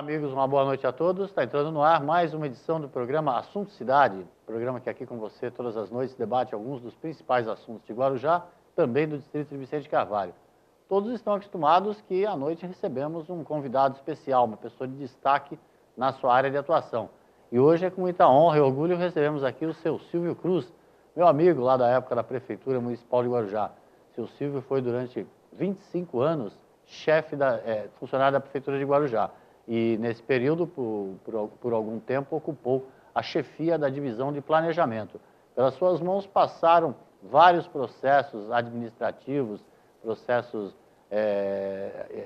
amigos, uma boa noite a todos. Está entrando no ar mais uma edição do programa Assunto Cidade, programa que aqui com você todas as noites debate alguns dos principais assuntos de Guarujá, também do distrito de Vicente Carvalho. Todos estão acostumados que à noite recebemos um convidado especial, uma pessoa de destaque na sua área de atuação. E hoje é com muita honra e orgulho recebemos aqui o seu Silvio Cruz, meu amigo lá da época da Prefeitura Municipal de Guarujá. Seu Silvio foi durante 25 anos funcionário da Prefeitura de Guarujá. E nesse período, por algum tempo, ocupou a chefia da divisão de planejamento. Pelas suas mãos passaram vários processos administrativos, processos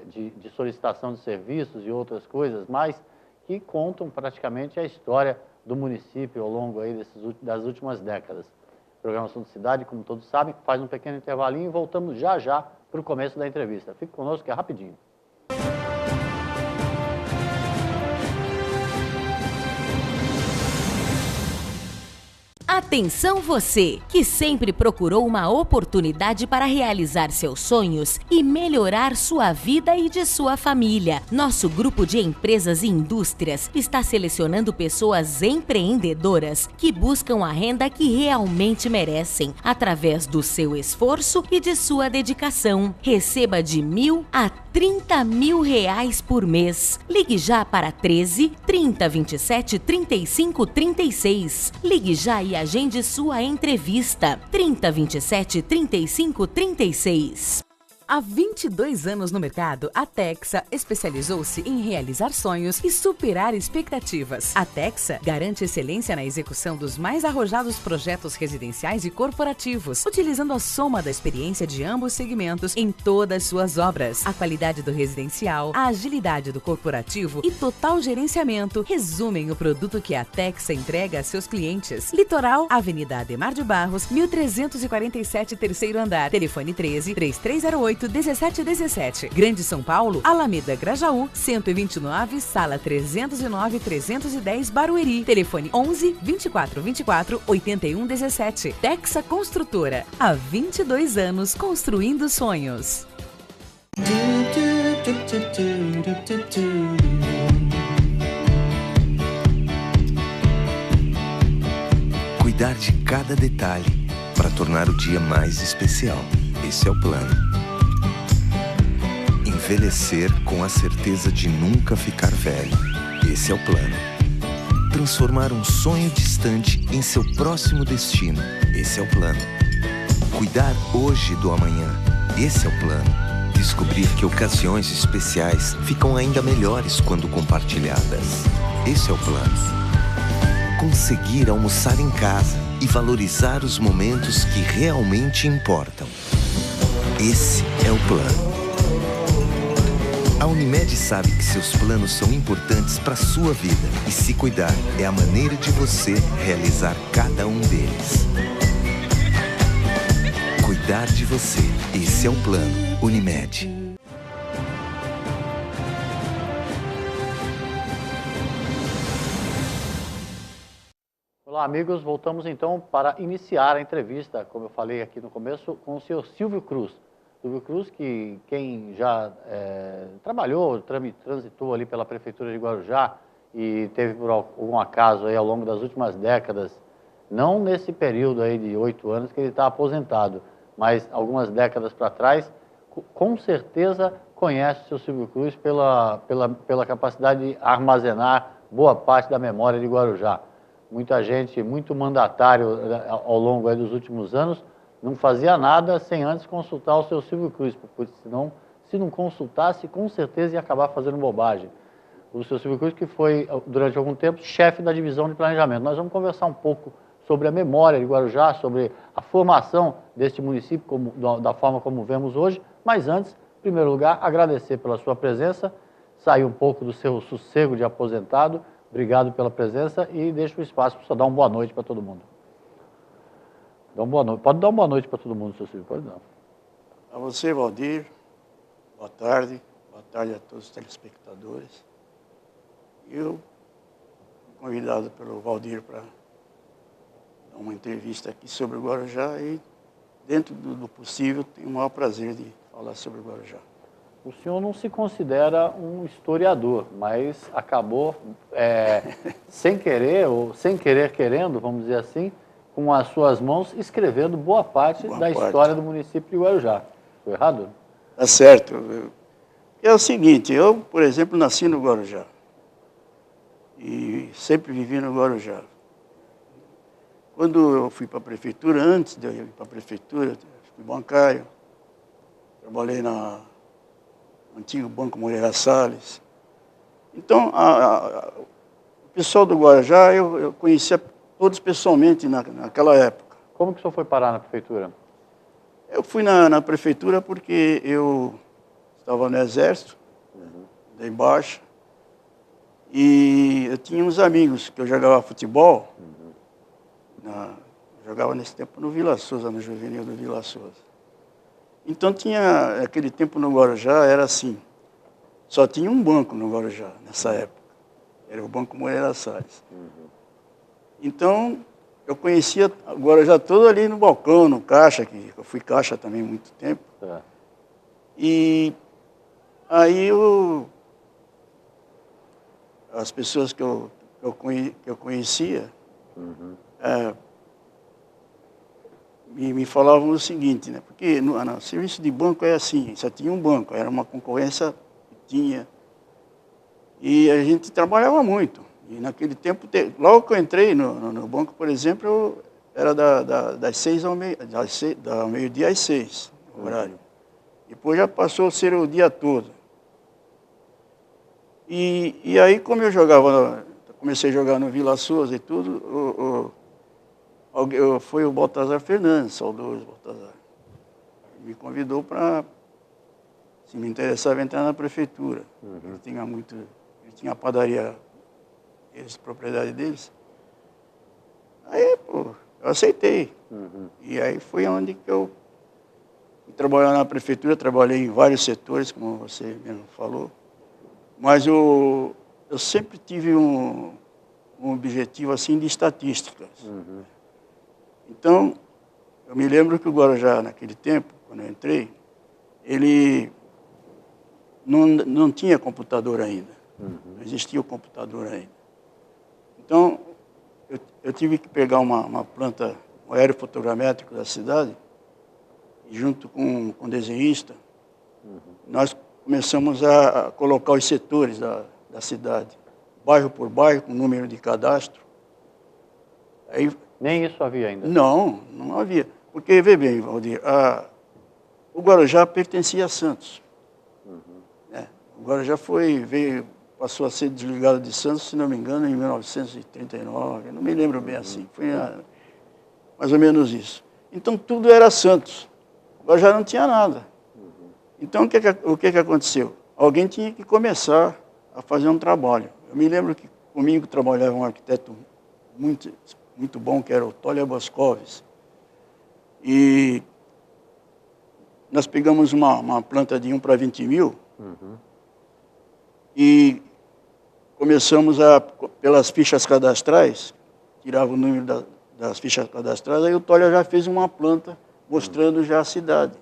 de solicitação de serviços e outras coisas, mas que contam praticamente a história do município ao longo aí das últimas décadas. O programa Assunto Cidade, como todos sabem, faz um pequeno intervalinho e voltamos já para o começo da entrevista. Fique conosco que é rapidinho. Atenção você, que sempre procurou uma oportunidade para realizar seus sonhos e melhorar sua vida e de sua família. Nosso grupo de empresas e indústrias está selecionando pessoas empreendedoras que buscam a renda que realmente merecem, através do seu esforço e de sua dedicação. Receba de R$1.000 a R$30.000 por mês. Ligue já para 13 30 27 35 36. Ligue já e agende sua entrevista. 30 27 35 36. Há 22 anos no mercado, a Texa especializou-se em realizar sonhos e superar expectativas. A Texa garante excelência na execução dos mais arrojados projetos residenciais e corporativos, utilizando a soma da experiência de ambos segmentos em todas suas obras. A qualidade do residencial, a agilidade do corporativo e total gerenciamento resumem o produto que a Texa entrega a seus clientes. Litoral, Avenida Ademar de Barros, 1347, terceiro andar. Telefone 13 3308 1717. Grande São Paulo, Alameda Grajaú, 129, sala 309 310 Barueri. Telefone 11 24 24 81 17. Texa Construtora, há 22 anos construindo sonhos. Cuidar de cada detalhe para tornar o dia mais especial. Esse é o plano. Envelhecer com a certeza de nunca ficar velho. Esse é o plano. Transformar um sonho distante em seu próximo destino. Esse é o plano. Cuidar hoje do amanhã. Esse é o plano. Descobrir que ocasiões especiais ficam ainda melhores quando compartilhadas. Esse é o plano. Conseguir almoçar em casa e valorizar os momentos que realmente importam. Esse é o plano. A Unimed sabe que seus planos são importantes para a sua vida e se cuidar é a maneira de você realizar cada um deles. Cuidar de você. Esse é o plano. Unimed. Olá, amigos. Voltamos então para iniciar a entrevista, como eu falei aqui no começo, com o senhor Silvio Cruz. Silvio Cruz, que quem já trabalhou, transitou ali pela Prefeitura de Guarujá e teve por algum acaso aí ao longo das últimas décadas, não nesse período aí de 8 anos que ele está aposentado, mas algumas décadas para trás, com certeza conhece o seu Silvio Cruz pela capacidade de armazenar boa parte da memória de Guarujá. Muita gente, muito mandatário ao longo aí dos últimos anos, não fazia nada sem antes consultar o seu Silvio Cruz, porque senão, se não consultasse, com certeza ia acabar fazendo bobagem. O seu Silvio Cruz, que foi, durante algum tempo, chefe da divisão de planejamento. Nós vamos conversar um pouco sobre a memória de Guarujá, sobre a formação deste município, da forma como vemos hoje. Mas antes, em primeiro lugar, agradecer pela sua presença, sair um pouco do seu sossego de aposentado. Obrigado pela presença e deixo o espaço para você dar uma boa noite para todo mundo. Dá uma boa noite. Pode dar uma boa noite para todo mundo, seu Silvio, pode dar. A você, Valdir, boa tarde a todos os telespectadores. Eu fui convidado pelo Valdir para dar uma entrevista aqui sobre o Guarujá e, dentro do possível, tenho o maior prazer de falar sobre o Guarujá. O senhor não se considera um historiador, mas acabou, sem querer, ou sem querer querendo, vamos dizer assim, com as suas mãos, escrevendo boa parte da história do município de Guarujá. Estou errado? Tá certo. É o seguinte, eu, por exemplo, nasci no Guarujá. E sempre vivi no Guarujá. Quando eu fui para a prefeitura, antes de eu ir para a prefeitura, fui bancário, trabalhei no antigo Banco Moreira Salles. Então, o pessoal do Guarujá, eu conhecia todos pessoalmente naquela época. Como que o senhor foi parar na prefeitura? Eu fui na prefeitura porque eu estava no Exército, dei baixa, e eu tinha uns amigos que eu jogava futebol, jogava nesse tempo no Vila Souza, no juvenil do Vila Souza. Então tinha, aquele tempo no Guarujá era assim, só tinha um banco no Guarujá nessa época, era o Banco Moreira Salles. Então eu conhecia o Guarujá todo ali no balcão, no caixa, que eu fui caixa também há muito tempo. E aí as pessoas que eu conhecia me falavam o seguinte, né? Porque no serviço de banco é assim, só tinha um banco, era uma concorrência que tinha. E a gente trabalhava muito. E naquele tempo, logo que eu entrei no banco, por exemplo, era das 6 ao meio-dia às 6, o horário. Depois já passou a ser o dia todo. E aí, como eu comecei a jogar no Vila Souza e tudo, foi o Baltazar Fernandes, saudoso Baltazar. Ele me convidou para, se me interessava, entrar na prefeitura. Ele tinha a padaria, propriedade deles. Aí, eu aceitei. E aí foi onde que eu fui trabalhar na prefeitura, trabalhei em vários setores, como você mesmo falou. Mas eu sempre tive um objetivo assim de estatísticas. Então, eu me lembro que o Guarujá, naquele tempo, quando eu entrei, ele não tinha computador ainda. Não existia o computador ainda. Então, eu tive que pegar uma planta, um aerofotogramétrico da cidade, e junto com um desenhista, nós começamos a colocar os setores da cidade, bairro por bairro, com número de cadastro. Aí, nem isso havia ainda? Não havia. Porque, vê bem, Valdir, o Guarujá pertencia a Santos. O Guarujá passou a ser desligado de Santos, se não me engano, em 1939, não me lembro bem assim, foi mais ou menos isso. Então tudo era Santos, o Guarujá não tinha nada. Então o que aconteceu? Alguém tinha que começar a fazer um trabalho. Eu me lembro que comigo trabalhava um arquiteto muito bom, que era o Tolia Boscovis. E nós pegamos uma planta de 1 para 20 mil, e começamos pelas fichas cadastrais, tirava o número das fichas cadastrais, aí o Tolia já fez uma planta mostrando já a cidade.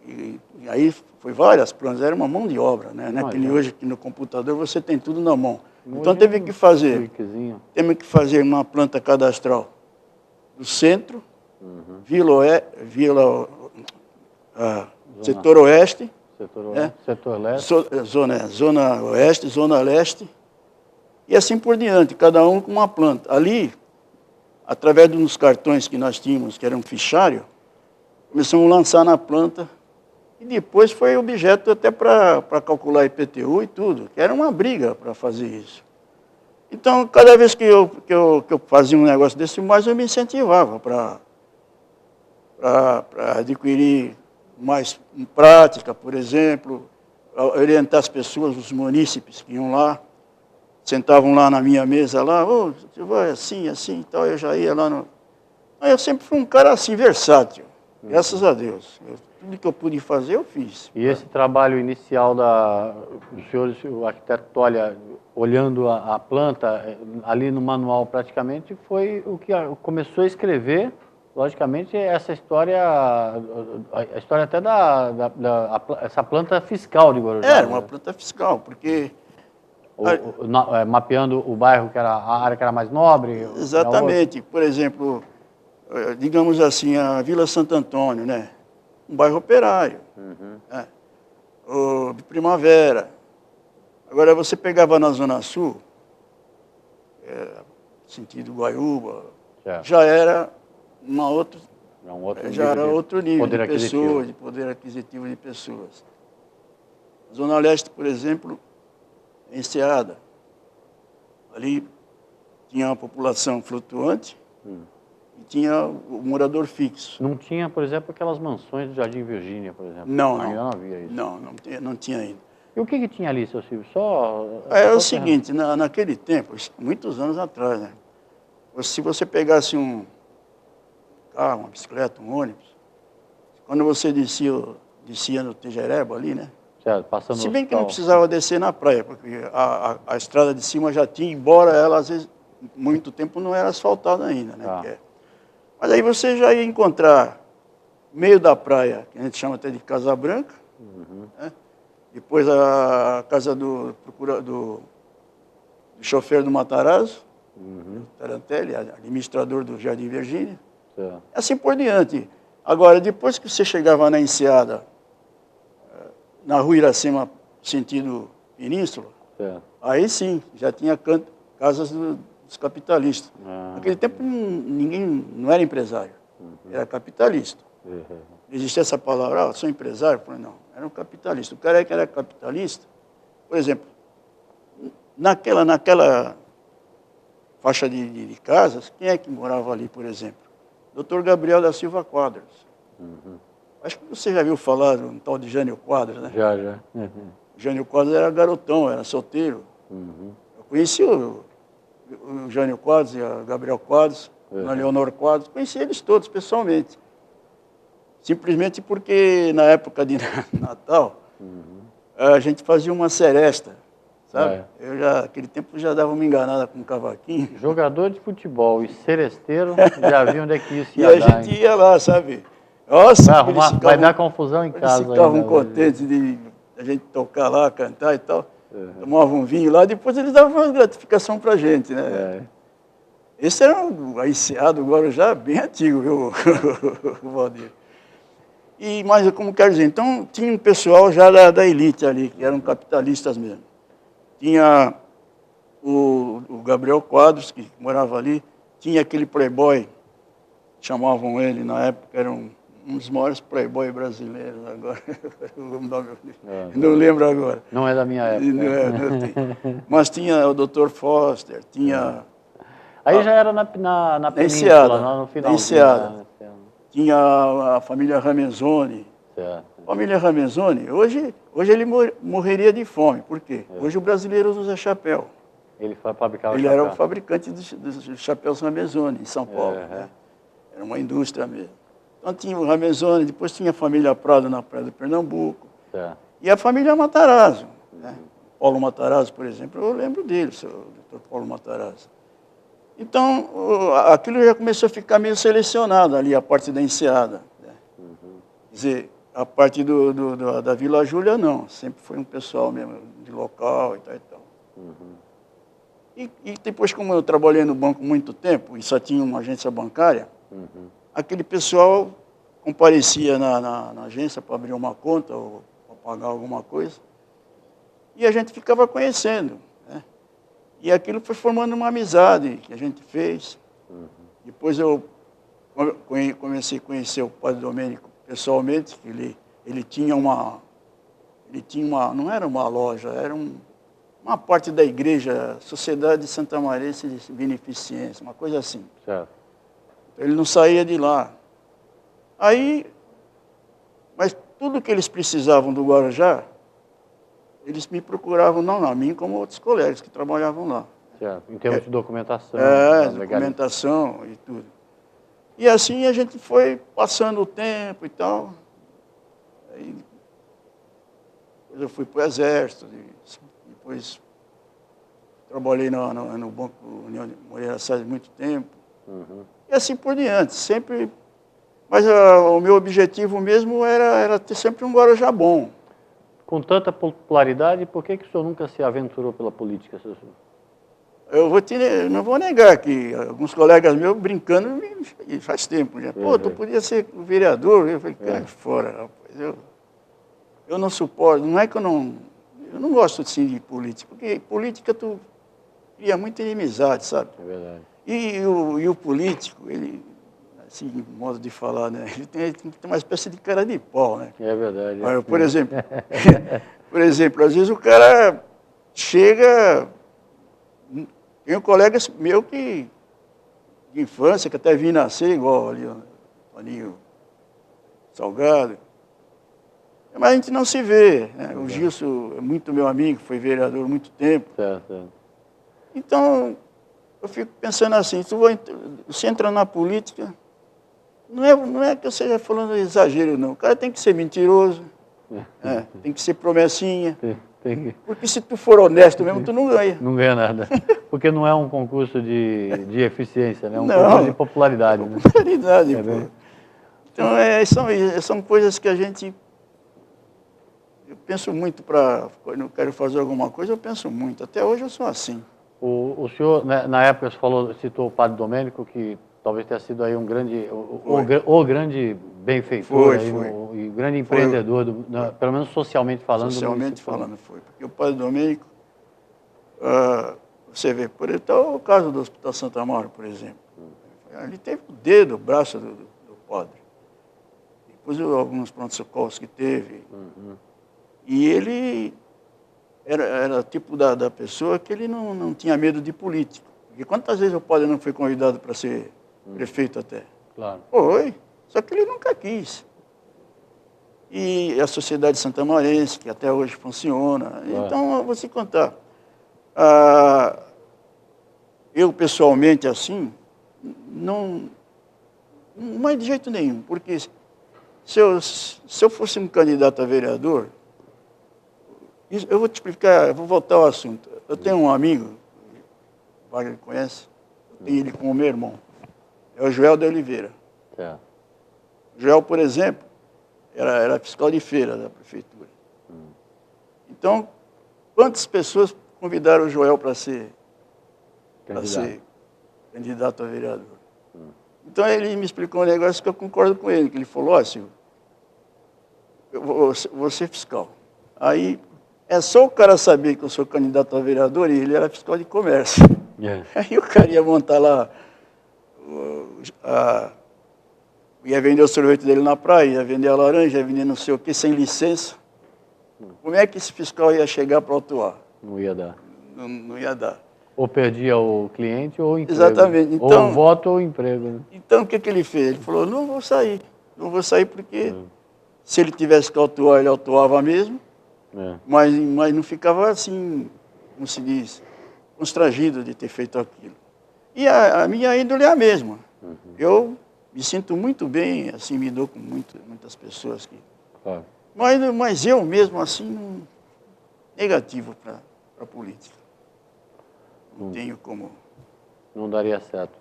E aí foi várias plantas, era uma mão de obra, né? Não é que nem hoje que no computador você tem tudo na mão. Então teve que fazer uma planta cadastral do centro, setor oeste, setor leste, zona oeste, zona leste, e assim por diante, cada um com uma planta. Ali, através dos cartões que nós tínhamos, que era um fichário, começamos a lançar na planta, e depois foi objeto até para calcular IPTU e tudo, que era uma briga para fazer isso. Então, cada vez que eu fazia um negócio desse, mais eu me incentivava para adquirir mais prática, por exemplo, orientar as pessoas, os munícipes que iam lá, sentavam lá na minha mesa, lá, você vai assim e tal, eu já ia lá Eu sempre fui um cara assim, versátil, graças a Deus. Tudo que eu pude fazer, eu fiz. E esse trabalho inicial do senhor, o arquiteto Tolia, olhando a planta, ali no manual praticamente, foi o que começou a escrever Logicamente, essa história, a história até essa planta fiscal de Guarujá. Era uma planta fiscal, porque... mapeando o bairro, que era a área que era mais nobre? Exatamente. Por exemplo, digamos assim, a Vila Santo Antônio, né? Um bairro operário. Né? O Primavera. Agora, você pegava na Zona Sul, sentido Guaiúba, já era uma outra... já era outro nível de pessoas, de poder aquisitivo de pessoas. A Zona Leste, por exemplo, Enseada. Ali tinha uma população flutuante e tinha o morador fixo. Não tinha, por exemplo, aquelas mansões do Jardim Virgínia, por exemplo? Não, ainda não. Não havia isso. Não tinha ainda. E o que tinha ali, seu Silvio? Só... É o seguinte, naquele tempo, muitos anos atrás, né? Se você pegasse um carro, uma bicicleta, um ônibus, quando você descia no Tejereba ali, né? Certo, passando se bem que não precisava descer na praia, porque a estrada de cima já tinha, embora ela, às vezes, muito tempo não era asfaltada ainda, né? Mas aí você já ia encontrar meio da praia, que a gente chama até de Casa Branca, né? Depois a casa do chofer do Matarazzo, Tarantelli, administrador do Jardim Virgínia, assim por diante. Agora, depois que você chegava na Enseada, na Rua Iracema, sentido Península, aí sim, já tinha casas dos capitalistas. Naquele tempo ninguém não era empresário, era capitalista. Existia essa palavra, sou empresário? Não, era um capitalista. O cara que era capitalista, por exemplo, naquela faixa de casas, quem é que morava ali, por exemplo? Dr. Gabriel da Silva Quadros. Acho que você já viu falar de um tal de Jânio Quadros, né? Já. Jânio Quadros era garotão, era solteiro. Eu conheci o Jânio Quadros e a Gabriel Quadros, a Leonor Quadros, conheci eles todos pessoalmente. Simplesmente porque na época de Natal, a gente fazia uma seresta, sabe? Naquele tempo já dava uma enganada com um cavaquinho. Jogador de futebol e seresteiro, já viu onde é que isso ia dar. E a gente ia lá, sabe? Nossa, vai dar confusão em casa. Eles ficavam contentes de a gente tocar lá, cantar e tal. Tomavam um vinho lá, depois eles davam uma gratificação pra gente, né? Esse era a Enseada do Guarujá bem antigo, viu, Valdir? Mas, como quero dizer, então tinha um pessoal já da elite ali, que eram capitalistas mesmo. Tinha o Gabriel Quadros, que morava ali, tinha aquele playboy, chamavam ele na época, era um dos maiores playboy brasileiros agora. Não lembro agora. Não é da minha época. Mas tinha o Dr. Foster, tinha... Aí já era na península, Enseada, no final. Enseada. Tinha a família Ramenzoni. A família Ramenzoni, hoje ele morreria de fome. Por quê? Hoje o brasileiro usa chapéu. Ele fabricava chapéu. Ele era o fabricante dos chapéus Ramenzoni, em São Paulo. Né? Era uma indústria mesmo. Então tinha o Ramenzoni, depois tinha a família Prado na Praia do Pernambuco. E a família Matarazzo. Né? Paulo Matarazzo, por exemplo, eu lembro dele, o Dr. Paulo Matarazzo. Então, aquilo já começou a ficar meio selecionado ali, a parte da Enseada. Né? Quer dizer, a parte da Vila Júlia, não. Sempre foi um pessoal mesmo, de local e tal e tal. E depois, como eu trabalhei no banco muito tempo, e só tinha uma agência bancária, aquele pessoal comparecia na agência para abrir uma conta ou para pagar alguma coisa, e a gente ficava conhecendo. E aquilo foi formando uma amizade que a gente fez. Depois eu comecei a conhecer o Padre Domênico pessoalmente, que ele tinha uma... não era uma loja, era uma parte da igreja, Sociedade Santa Marense de Beneficência, uma coisa assim. Ele não saía de lá. Mas tudo que eles precisavam do Guarujá, eles me procuravam, não a mim, como outros colegas que trabalhavam lá. Em termos de documentação. Documentação e tudo. E assim a gente foi passando o tempo e tal. Aí, eu fui para o Exército, depois trabalhei no Banco União de Moreira Salles muito tempo. E assim por diante, sempre Mas o meu objetivo mesmo era ter sempre um Guarujá bom. Com tanta popularidade, por que o senhor nunca se aventurou pela política, seu senhor? Não vou negar que alguns colegas meus brincando e faz tempo já. Pô, tu podia ser vereador. Eu falei, cai fora, rapaz. Eu não suporto, não é que eu não gosto assim de política, porque política tu cria muita inimizade, sabe? É verdade. E o político, ele, assim, modo de falar, né? Ele tem uma espécie de cara de pau, né? É verdade. Olha, por exemplo, às vezes o cara chega... Tem um colega meu de infância, que até vi nascer, igual ali, o Toninho Salgado. Mas a gente não se vê, né? O Gilson é muito meu amigo, foi vereador há muito tempo. Certo. Então, eu fico pensando assim, você entra na política, não é que eu esteja falando exagero, não. O cara tem que ser mentiroso, tem que ser promessinha. Porque se tu for honesto mesmo, tu não ganha. Não ganha nada. Porque não é um concurso de eficiência, né? É um concurso de popularidade. Né? Popularidade, pô. Então, são coisas que a gente... Eu penso muito quando eu quero fazer alguma coisa, eu penso muito. Até hoje eu sou assim. O senhor, né, na época, você citou o Padre Domênico, que talvez tenha sido aí um grande, o grande benfeitor e grande empreendedor, pelo menos socialmente falando. Socialmente falando foi, porque o Padre Domênico, você vê, por exemplo, o caso do Hospital Santa Maura, por exemplo. Ele teve o dedo, o braço do padre. Depois alguns pronto-socorros que teve. E ele era tipo da pessoa que ele não tinha medo de político. Porque quantas vezes o padre não foi convidado para ser prefeito até? Claro. Foi, só que ele nunca quis. E a Sociedade Santamarense, que até hoje funciona. Claro. Então, eu vou te contar. Eu, pessoalmente, assim, não é de jeito nenhum. Porque se eu fosse um candidato a vereador, eu vou te explicar, eu vou voltar ao assunto. Eu tenho um amigo, o Wagner conhece, eu tenho ele como meu irmão. É o Joel de Oliveira. O Joel, por exemplo, era fiscal de feira da prefeitura. Então, quantas pessoas convidaram o Joel para ser candidato a vereador? Então, ele me explicou um negócio que eu concordo com ele, que ele falou, Silvio, eu vou ser fiscal. Aí, é só o cara saber que eu sou candidato a vereador e ele era fiscal de comércio. Aí o cara ia montar lá, ia vender o sorvete dele na praia, ia vender a laranja, ia vender não sei o que, sem licença. Como é que esse fiscal ia chegar para autuar? Não ia dar. Não ia dar. Ou perdia o cliente ou o emprego. Exatamente. Então, ou o voto ou o emprego. Né? Então, o que ele fez? Ele falou, não vou sair. Não vou sair porque se ele tivesse que autuar, ele autuava mesmo. Mas não ficava assim, como se diz, constrangido de ter feito aquilo. E a minha índole é a mesma. Eu me sinto muito bem, assim, me dou com muitas pessoas aqui. Claro. Mas eu mesmo, assim, negativo para a política. Não tenho como... Não daria certo.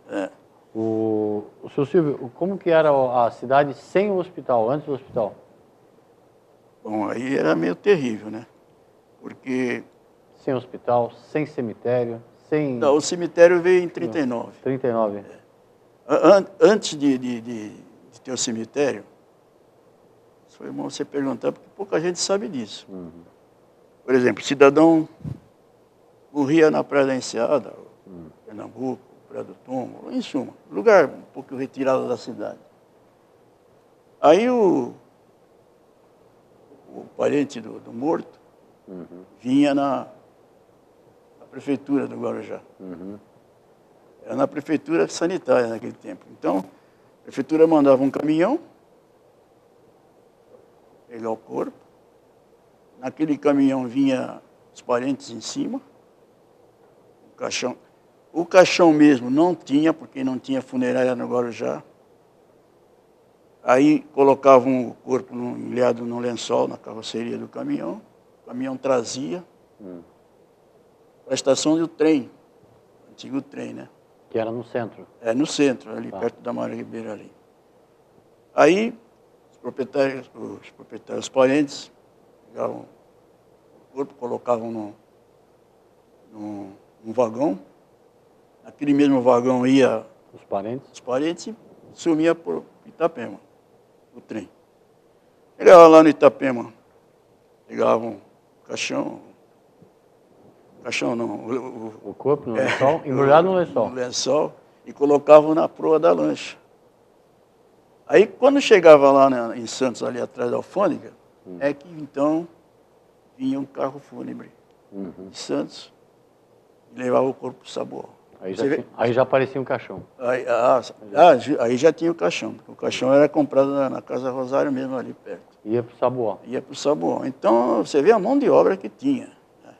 O senhor Silvio, como que era a cidade sem o hospital, antes do hospital? Bom, aí era meio terrível, né? Porque... Sem hospital, sem cemitério, sem... Não, o cemitério veio em 39. 39. Antes de ter o cemitério, foi bom você perguntar, porque pouca gente sabe disso. Por exemplo, cidadão morria na Praia da Enseada, Pernambuco, Praia do Tombo, em suma, lugar um pouco retirado da cidade. Aí o parente do morto vinha na prefeitura do Guarujá. Era na prefeitura sanitária naquele tempo. Então, a prefeitura mandava um caminhão pegar o corpo. Naquele caminhão vinha os parentes em cima. O caixão mesmo não tinha, porque não tinha funerária no Guarujá. Aí colocavam o corpo enlhado num lençol, na carroceria do caminhão. O caminhão trazia para a estação do trem, o antigo trem, né? Que era no centro. No centro, ali perto da Maria Ribeira ali. Aí, os proprietários, os parentes, pegavam o corpo, colocavam num vagão. Naquele mesmo vagão ia os parentes e sumia por Itapema, o trem. Chegava lá no Itapema, pegavam o caixão não, o corpo no lençol, embrulhado no lençol. No lençol, e colocavam na proa da lancha. Aí, quando chegava lá em Santos, ali atrás da alfândega, é que então vinha um carro fúnebre de Santos e levava o corpo para o Saboal. Aí já aparecia um caixão. Aí já tinha o caixão. O caixão era comprado na Casa Rosário mesmo, ali perto. Ia para o Saboal. Ia para o Saboal. Então, você vê a mão de obra que tinha, né?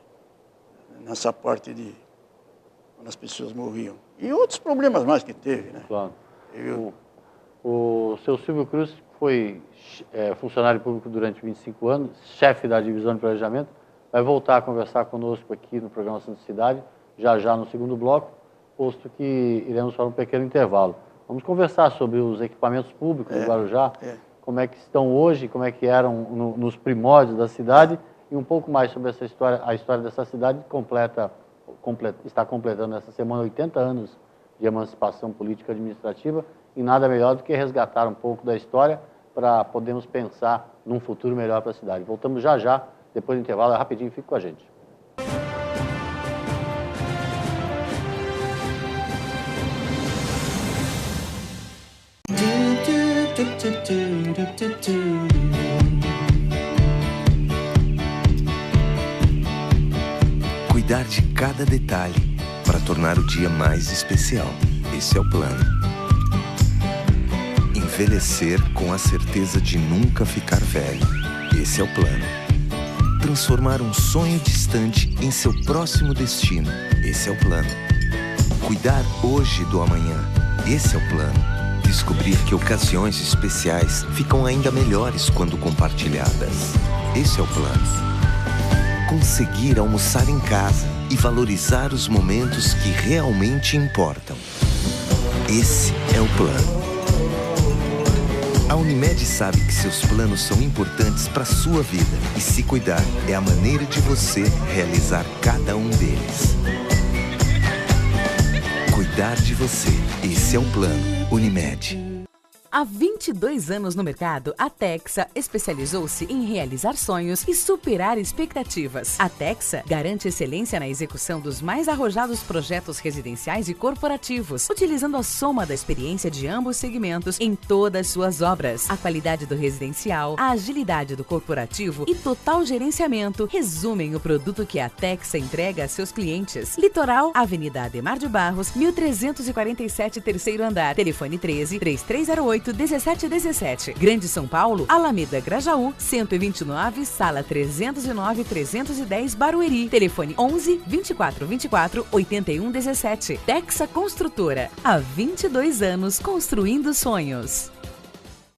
Nessa parte de quando as pessoas morriam. E outros problemas mais que teve, né? Claro. O seu Silvio Cruz foi funcionário público durante 25 anos, chefe da divisão de planejamento, vai voltar a conversar conosco aqui no programa Santos Cidade, já no segundo bloco, posto que iremos para um pequeno intervalo. Vamos conversar sobre os equipamentos públicos do Guarujá, como é que estão hoje, como é que eram nos primórdios da cidade, e um pouco mais sobre essa história, a história dessa cidade está completando essa semana 80 anos de emancipação política e administrativa, e nada melhor do que resgatar um pouco da história para podermos pensar num futuro melhor para a cidade. Voltamos já, depois do intervalo, rapidinho, fique com a gente. Cuidar de cada detalhe para tornar o dia mais especial. Esse é o plano. Envelhecer com a certeza de nunca ficar velho. Esse é o plano. Transformar um sonho distante em seu próximo destino. Esse é o plano. Cuidar hoje do amanhã. Esse é o plano. Descobrir que ocasiões especiais ficam ainda melhores quando compartilhadas. Esse é o plano. Conseguir almoçar em casa e valorizar os momentos que realmente importam. Esse é o plano. A Unimed sabe que seus planos são importantes para a sua vida e se cuidar é a maneira de você realizar cada um deles. Cuidar de você. Esse é o plano. Unimed. Há 22 anos no mercado, a Texa especializou-se em realizar sonhos e superar expectativas. A Texa garante excelência na execução dos mais arrojados projetos residenciais e corporativos, utilizando a soma da experiência de ambos segmentos em todas suas obras. A qualidade do residencial, a agilidade do corporativo e total gerenciamento resumem o produto que a Texa entrega a seus clientes. Litoral, Avenida Ademar de Barros, 1347, terceiro andar. Telefone 13-3308-1717. Grande São Paulo, Alameda Grajaú, 129, sala 309-310, Barueri. Telefone 11-2424-8117. Texa Construtora. Há 22 anos construindo sonhos.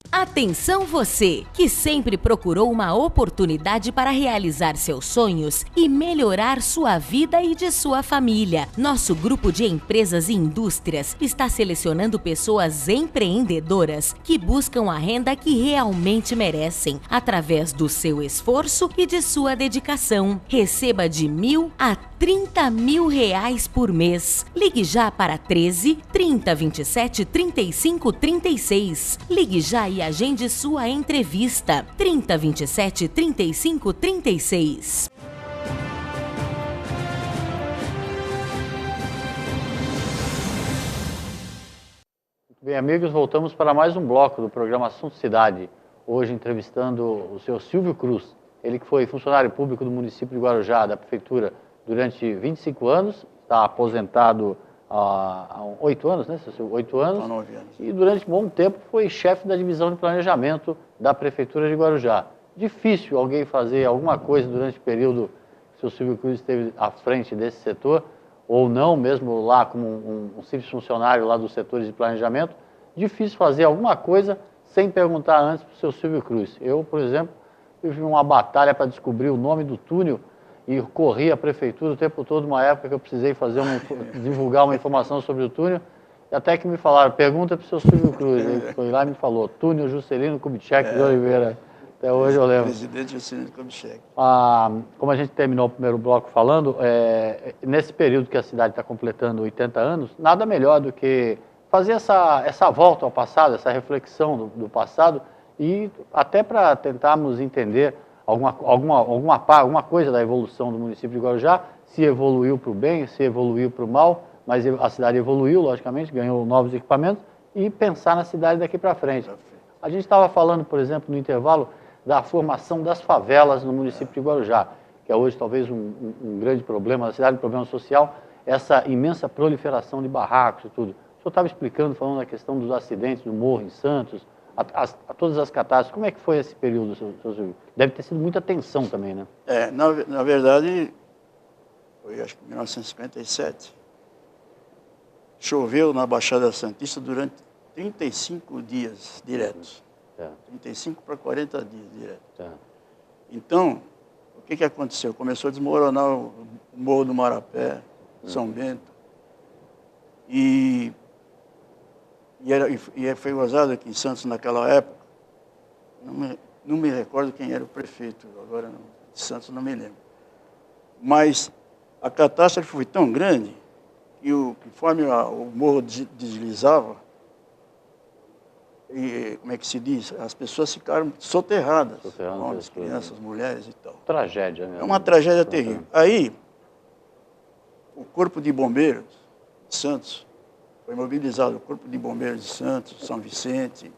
Atenção você, que sempre procurou uma oportunidade para realizar seus sonhos e melhorar sua vida e de sua família. Nosso grupo de empresas e indústrias está selecionando pessoas empreendedoras que buscam a renda que realmente merecem, através do seu esforço e de sua dedicação. Receba de R$1.000 a R$30.000 por mês. Ligue já para 13 30 27 35 36. Ligue já e agende sua entrevista. 30 27 35 36. Muito bem, amigos, voltamos para mais um bloco do programa Assunto Cidade. Hoje entrevistando o senhor Silvio Cruz. Ele que foi funcionário público do município de Guarujá, da prefeitura, durante 25 anos, está aposentado há 8 anos, né? 8 anos. 9 anos. E durante um bom tempo foi chefe da divisão de planejamento da prefeitura de Guarujá. Difícil alguém fazer alguma coisa durante o período que o seu Silvio Cruz esteve à frente desse setor, ou não, mesmo lá como um simples funcionário lá dos setores de planejamento. Difícil fazer alguma coisa sem perguntar antes para o seu Silvio Cruz. Eu, por exemplo, tive uma batalha para descobrir o nome do túnel e corri a prefeitura o tempo todo, uma época que eu precisei divulgar uma informação sobre o túnel, Até que me falaram, pergunta para o seu Silvio Cruz. Ele foi lá e me falou, Túlio Juscelino Kubitschek de Oliveira. Até hoje eu lembro. Presidente Juscelino Kubitschek. Como a gente terminou o primeiro bloco falando, nesse período que a cidade está completando 80 anos, nada melhor do que fazer essa volta ao passado, essa reflexão do passado, e até para tentarmos entender alguma coisa da evolução do município de Guarujá, se evoluiu para o bem, se evoluiu para o mal, mas a cidade evoluiu, logicamente, ganhou novos equipamentos, e pensar na cidade daqui para frente. A gente estava falando, por exemplo, no intervalo, da formação das favelas no município de Guarujá, que é hoje talvez um grande problema da cidade, um problema social, essa imensa proliferação de barracos e tudo. O senhor estava explicando, falando da questão dos acidentes do morro em Santos, a todas as catástrofes. Como é que foi esse período, seu Silvio? Deve ter sido muita tensão também, né? Na verdade, foi acho que em 1957, choveu na Baixada Santista durante 35 dias diretos. 35 para 40 dias direto. Então, o que aconteceu? Começou a desmoronar o Morro do Marapé, São Bento, e foi gozado aqui em Santos naquela época. Não me recordo quem era o prefeito, agora de Santos não me lembro. Mas a catástrofe foi tão grande que conforme o morro deslizava, e, como é que se diz? As pessoas ficaram soterradas, homens, crianças, mulheres e tal. Tragédia, né? É uma tragédia terrível. Aí, o Corpo de Bombeiros de Santos foi mobilizado, o Corpo de Bombeiros de Santos, São Vicente,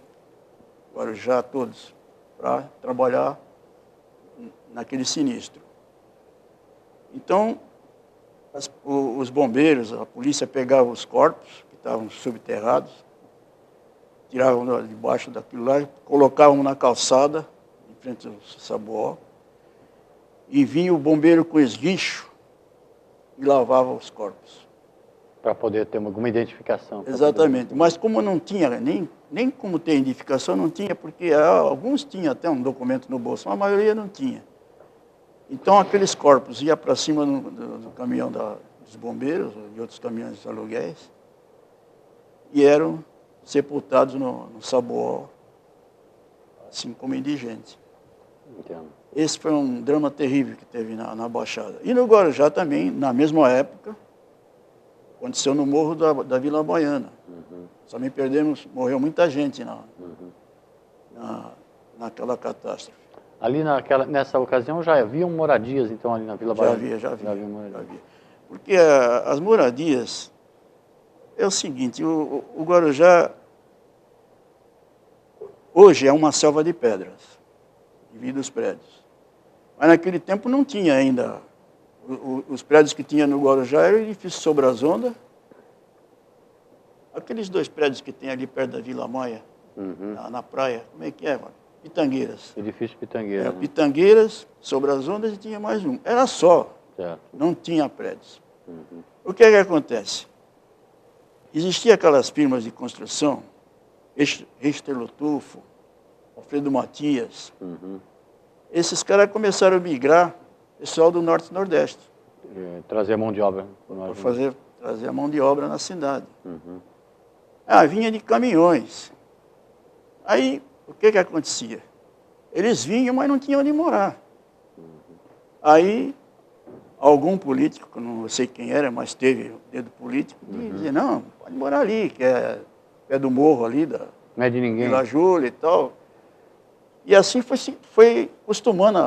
Guarujá, todos, para trabalhar naquele sinistro. Então, os bombeiros, a polícia pegava os corpos que estavam subterrados, tiravam debaixo daquilo lá, colocavam na calçada, em frente ao Sabuó, e vinha o bombeiro com esguicho e lavava os corpos. Para poder ter alguma identificação. Exatamente, mas como não tinha, nem como ter identificação, não tinha, porque alguns tinham até um documento no bolso, mas a maioria não tinha. Então aqueles corpos iam para cima do caminhão dos bombeiros, e outros caminhões de aluguéis, e eram sepultados no Sabuó, assim como indigentes. Entendo. Esse foi um drama terrível que teve na Baixada. E no Guarujá também, na mesma época, aconteceu no morro da Vila Baiana. Também morreu muita gente naquela catástrofe. Ali nessa ocasião já haviam moradias, então, ali na Vila Baiana? Já havia. Porque as moradias, é o seguinte, o Guarujá hoje é uma selva de pedras, devido aos prédios. Mas naquele tempo não tinha ainda. Os prédios que tinha no Guarujá eram o edifício Sobre as Ondas. Aqueles dois prédios que tem ali perto da Vila Maia, na praia, como é que é, mano? Pitangueiras. Edifício Pitangueiras. Pitangueiras, Sobre as Ondas, e tinha mais um. Era só, certo. Não tinha prédios. O que acontece? Existiam aquelas firmas de construção, Richter-Lotufo, Alfredo Matias. Esses caras começaram a migrar pessoal do Norte e Nordeste. Trazer a mão de obra. Para trazer a mão de obra na cidade. Vinha de caminhões. Aí, o que acontecia? Eles vinham, mas não tinham onde morar. Aí, algum político, que eu não sei quem era, mas teve o dedo político, dizia, não, pode morar ali, que é do morro ali, não é de ninguém. Vila Júlia e tal. E assim foi acostumando,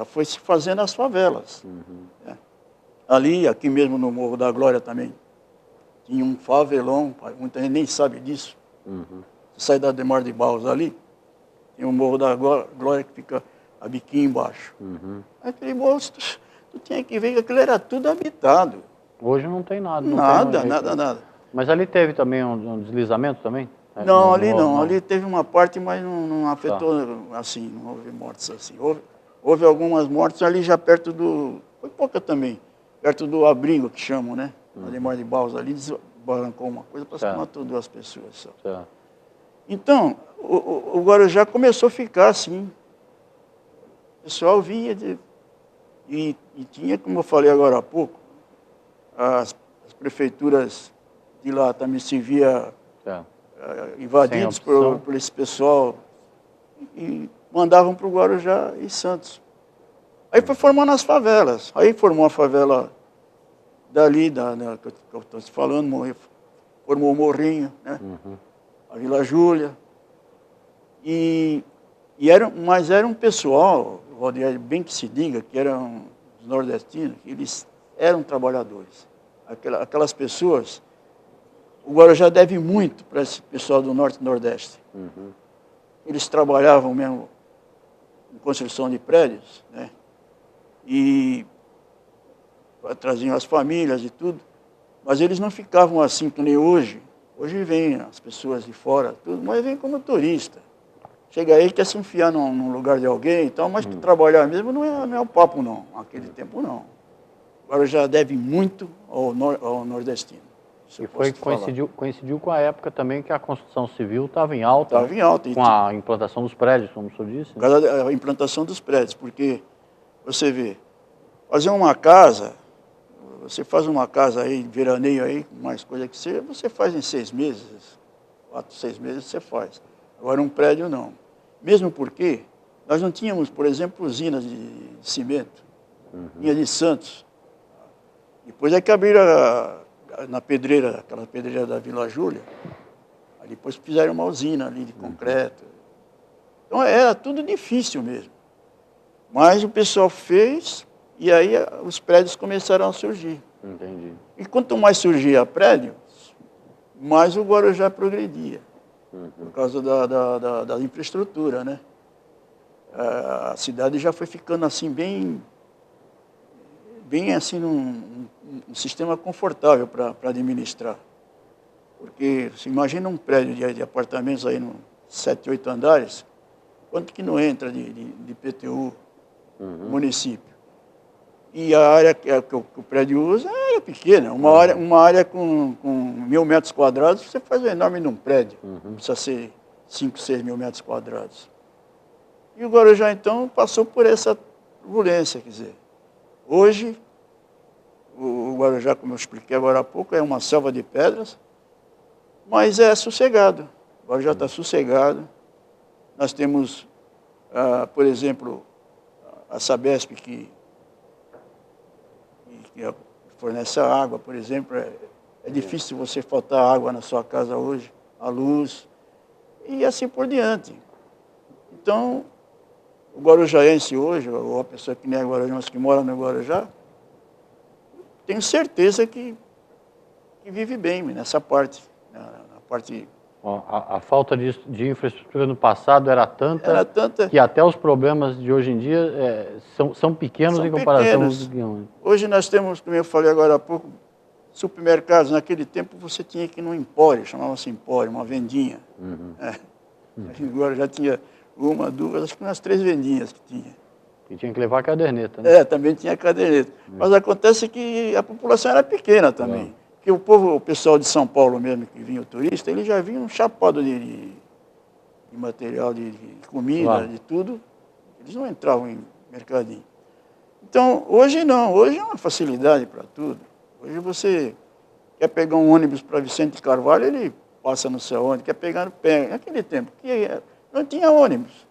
foi se fazendo as favelas. Ali, aqui mesmo no Morro da Glória também, tinha um favelão, muita gente nem sabe disso. Você sai da Demar de Barros ali, tem o Morro da Glória que fica a biquinho embaixo. Aquele morro, tu tinha que ver que aquilo era tudo habitado. Hoje não tem nada. Nada. Mas ali teve também um deslizamento também? Não, ali não. Ali teve uma parte, mas não afetou assim, não houve mortes assim. Houve algumas mortes ali já perto do... Foi pouca também. Perto do abrigo, que chamam, né? Ademar de Barros ali, desbarrancou uma coisa, parece que matou 2 pessoas só. Certo. Então, o Guarujá começou a ficar assim. O pessoal vinha e tinha, como eu falei agora há pouco, as prefeituras de lá também se via Sem invadidos opção. por esse pessoal e mandavam para o Guarujá e Santos. Aí foi formando as favelas. Aí formou a favela dali, que eu estou te falando, formou o Morrinho, né? A Vila Júlia. Mas era um pessoal, Valdir, bem que se diga, que eram os nordestinos, eles eram trabalhadores. Aquelas pessoas, o Guarujá deve muito para esse pessoal do Norte e Nordeste. Eles trabalhavam mesmo em construção de prédios, né? E traziam as famílias e tudo, mas eles não ficavam assim que nem hoje. Hoje vêm as pessoas de fora, tudo, mas vêm como turista. Chega aí, quer se enfiar num lugar de alguém e tal, mas que trabalhar mesmo não é o papo, não. Naquele tempo, não. Agora já deve muito ao nordestino. E coincidiu com a época também que a construção civil estava em alta. Estava em alta. Com a implantação dos prédios, como o senhor disse. Por causa da implantação dos prédios, porque você vê, fazer uma casa, você faz uma casa aí, veraneio aí, mais coisa que seja, você faz em 6 meses, 4, 6 meses você faz. Agora um prédio não. Mesmo porque nós não tínhamos, por exemplo, usinas de cimento. Tinha de Santos. Depois é que abriram na pedreira, aquela pedreira da Vila Júlia. Aí depois fizeram uma usina ali de concreto. Então era tudo difícil mesmo. Mas o pessoal fez e aí os prédios começaram a surgir. Entendi. E quanto mais surgia prédio, mais o Guarujá progredia. Por causa da infraestrutura, né? A cidade já foi ficando assim bem assim num sistema confortável para administrar. Porque você imagina um prédio de apartamentos aí, 7, 8 andares, quanto que não entra de PTU no município? E a área que o prédio usa é pequena. Uma área com 1.000 metros quadrados, você faz o enorme num prédio. Precisa ser 5, 6 mil metros quadrados. E o Guarujá, então, passou por essa turbulência. Quer dizer, hoje, o Guarujá, como eu expliquei agora há pouco, é uma selva de pedras, mas é sossegado. O Guarujá está sossegado. Nós temos, por exemplo, a Sabesp, que fornece a água, por exemplo. É difícil você faltar água na sua casa hoje, a luz, e assim por diante. Então, o guarujaense hoje, ou a pessoa que nem é guarujá, mas que mora no Guarujá, tenho certeza que vive bem nessa parte. Na parte... A falta de infraestrutura no passado era tanta que até os problemas de hoje em dia são pequenos em comparação aos de antes. Hoje nós temos, como eu falei agora há pouco, supermercados. Naquele tempo você tinha que ir num empório, chamava-se empório, uma vendinha. Agora já tinha 1, 2, acho que umas 3 vendinhas que tinha. E tinha que levar a caderneta, né? Também tinha caderneta. Mas acontece que a população era pequena também. Porque o pessoal de São Paulo mesmo, que vinha o turista, ele já vinha um chapado de material, de comida, de tudo. Eles não entravam em mercadinho. Então, hoje não. Hoje é uma facilidade para tudo. Hoje você quer pegar um ônibus para Vicente Carvalho, ele passa no seu ônibus. Quer pegar, pega. Naquele tempo, não tinha ônibus.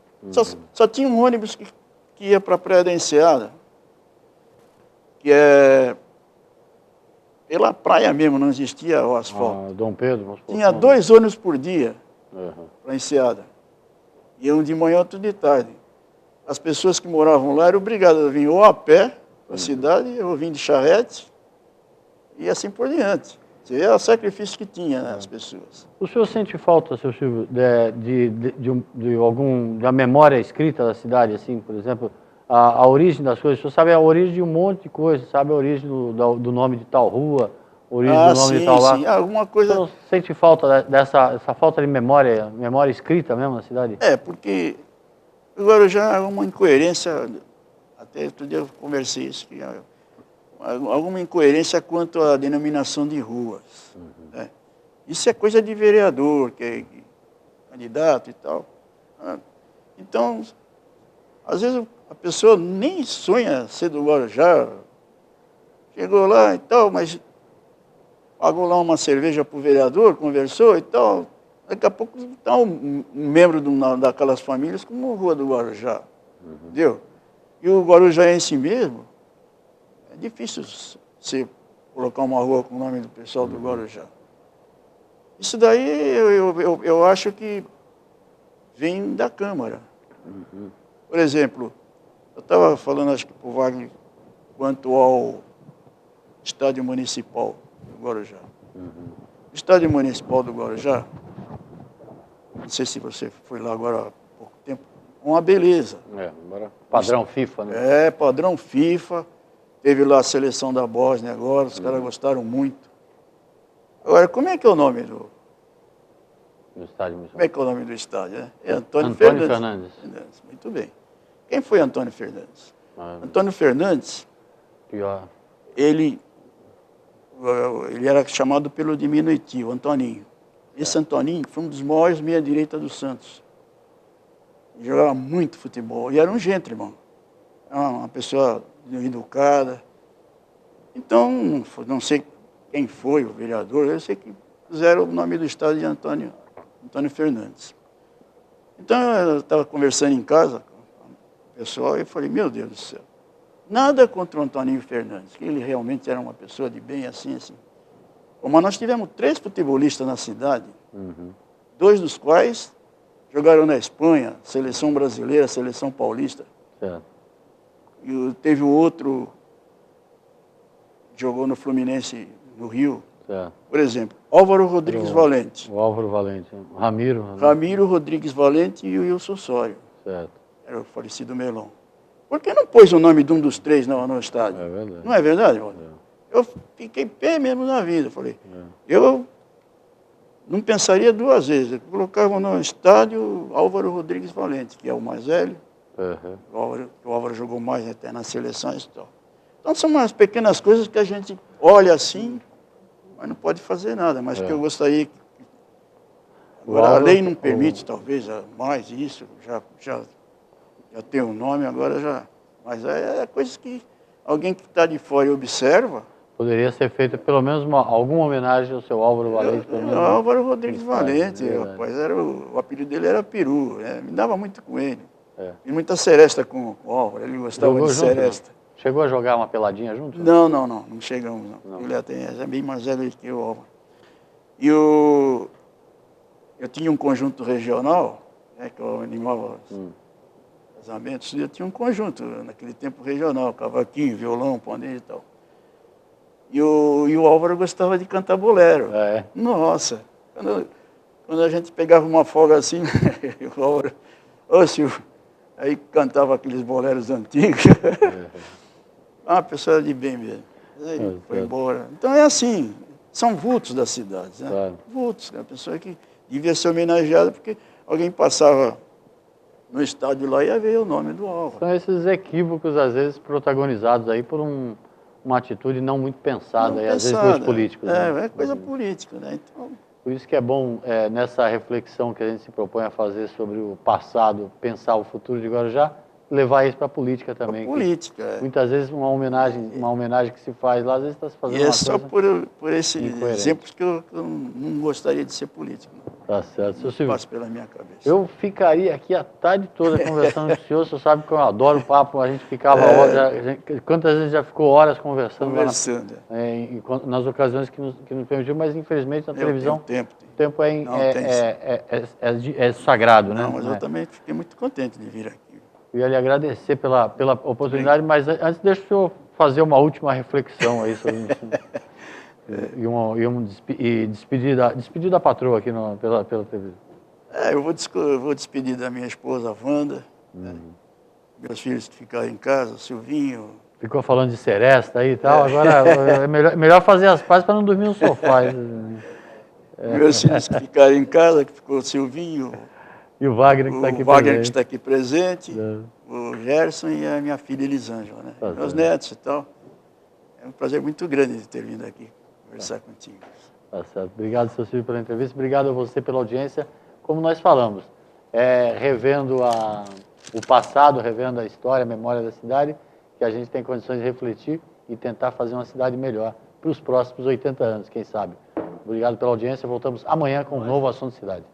Só tinha um ônibus que ia para a Praia da Enseada, que é... Pela praia mesmo, não existia o asfalto. Dom Pedro. Tinha 2 ônibus por dia para Enseada. Iam de manhã, outro de tarde. As pessoas que moravam lá eram obrigadas a vir ou a pé para a cidade, ou vir de charrete, e assim por diante. Você vê o sacrifício que tinha, né, as pessoas. O senhor sente falta, seu Silvio, da memória escrita da cidade, assim, por exemplo, a origem das coisas? O senhor sabe a origem de um monte de coisa, sabe a origem do nome de tal rua, a origem do nome de tal lá? Sim, alguma coisa... O senhor sente falta dessa falta de memória escrita mesmo na cidade? Porque o Guarujá é uma incoerência, até outro dia eu conversei isso, que alguma incoerência quanto à denominação de ruas. Né? Isso é coisa de vereador, que é candidato e tal. Então, às vezes a pessoa nem sonha ser do Guarujá, chegou lá e tal, mas pagou lá uma cerveja para o vereador, conversou e tal. Daqui a pouco está um membro daquelas famílias como a Rua do Guarujá, entendeu? E o Guarujá em si mesmo, é difícil você colocar uma rua com o nome do pessoal do Guarujá. Isso daí eu acho que vem da Câmara. Por exemplo, eu estava falando, acho que para o Wagner, quanto ao Estádio Municipal do Guarujá. O Estádio Municipal do Guarujá, não sei se você foi lá agora há pouco tempo, uma beleza. Agora, padrão FIFA, né? Padrão FIFA. Teve lá a seleção da Bósnia agora, os caras gostaram muito. Agora, como é que é o nome do estádio municipal? Como é que é o nome do estádio, né? É Antônio Fernandes. Muito bem. Quem foi Antônio Fernandes? Antônio Fernandes, Pior. ele era chamado pelo diminutivo, Antoninho. Esse Antoninho foi um dos maiores meia-direita do Santos. Ele jogava muito futebol e era um gentleman. Era uma pessoa educada. Então, não sei quem foi o vereador, eu sei que puseram o nome do estádio de Antônio Fernandes. Então, eu estava conversando em casa com o pessoal e falei, meu Deus do céu, nada contra o Antoninho Fernandes, que ele realmente era uma pessoa de bem, assim. Mas nós tivemos 3 futebolistas na cidade, 2 dos quais jogaram na Espanha, seleção brasileira, seleção paulista. Certo. E teve o outro que jogou no Fluminense, no Rio. Certo. Por exemplo, Álvaro Rodrigues Valente. O Álvaro Valente. Ramiro Rodrigues Valente e o Wilson Sório. Certo. Era o falecido Melon. Por que não pôs o nome de um dos 3 no estádio? É verdade. Não é verdade, Walter? Eu fiquei pé mesmo na vida. Falei, eu não pensaria 2 vezes. Eu colocava no estádio Álvaro Rodrigues Valente, que é o mais velho. O Álvaro jogou mais até nas seleções e tal. Então são umas pequenas coisas que a gente olha assim, mas não pode fazer nada. Mas que eu gostaria que... Agora a lei não permite, talvez, mais isso. Já tem um nome, agora já... Mas é coisas que alguém que está de fora e observa... Poderia ser feita pelo menos alguma homenagem ao seu Álvaro Valente. Álvaro Rodrigues Valente, rapaz, o apelido dele era Peru, me dava muito com ele. E muita seresta com o Álvaro, ele gostava de seresta. Não? Chegou a jogar uma peladinha junto? Não chegamos, não. Ele é bem mais velho que o Álvaro. E eu tinha um conjunto regional, que eu animava casamentos, eu tinha um conjunto naquele tempo regional, cavaquinho, violão, pandeiro e tal. E o Álvaro gostava de cantar bolero. Nossa, quando a gente pegava uma folga assim, o Álvaro, Silvio, aí cantava aqueles boleros antigos. Uma pessoa de bem mesmo. Aí foi embora. Então é assim, são vultos das cidades, né? Claro. Vultos, a pessoa que devia ser homenageada porque alguém passava no estádio lá e ia ver o nome do Álvaro. São esses equívocos, às vezes, protagonizados aí por uma atitude não muito pensada, às vezes dos políticos. É coisa política, né? Então... Por isso que é bom, nessa reflexão que a gente se propõe a fazer sobre o passado, pensar o futuro de Guarujá, levar isso para a política também. Política, Muitas vezes uma homenagem que se faz lá, às vezes está se fazendo uma coisa... E é só por esses exemplos que eu não gostaria de ser político. Não. Tá certo. Seu Silvio, passa pela minha cabeça. Eu ficaria aqui a tarde toda conversando com o senhor, o senhor sabe que eu adoro o papo, a gente ficava horas, quantas vezes já ficou horas conversando nas ocasiões que nos permitiu, mas infelizmente na televisão o tempo é sagrado, né? Não, mas eu também fiquei muito contente de vir aqui. Eu ia lhe agradecer pela oportunidade, mas antes deixa o senhor fazer uma última reflexão aí sobre isso. E despedir da patroa aqui pela TV. Eu vou despedir da minha esposa, Wanda, meus filhos que ficaram em casa, o Silvinho. Ficou falando de seresta aí e tal, agora é melhor fazer as pazes para não dormir no sofá. Meus filhos que ficaram em casa, que ficou o Silvinho. E o Wagner que está aqui presente. O Wagner que está aqui presente, o Gerson e a minha filha Elisângela, né? Meus netos e tal. É um prazer muito grande de ter vindo aqui conversar contigo. Tá certo. Obrigado, seu Silvio, pela entrevista. Obrigado a você pela audiência. Como nós falamos, revendo o passado, revendo a história, a memória da cidade, que a gente tem condições de refletir e tentar fazer uma cidade melhor para os próximos 80 anos, quem sabe. Obrigado pela audiência, voltamos amanhã com um novo assunto de cidade.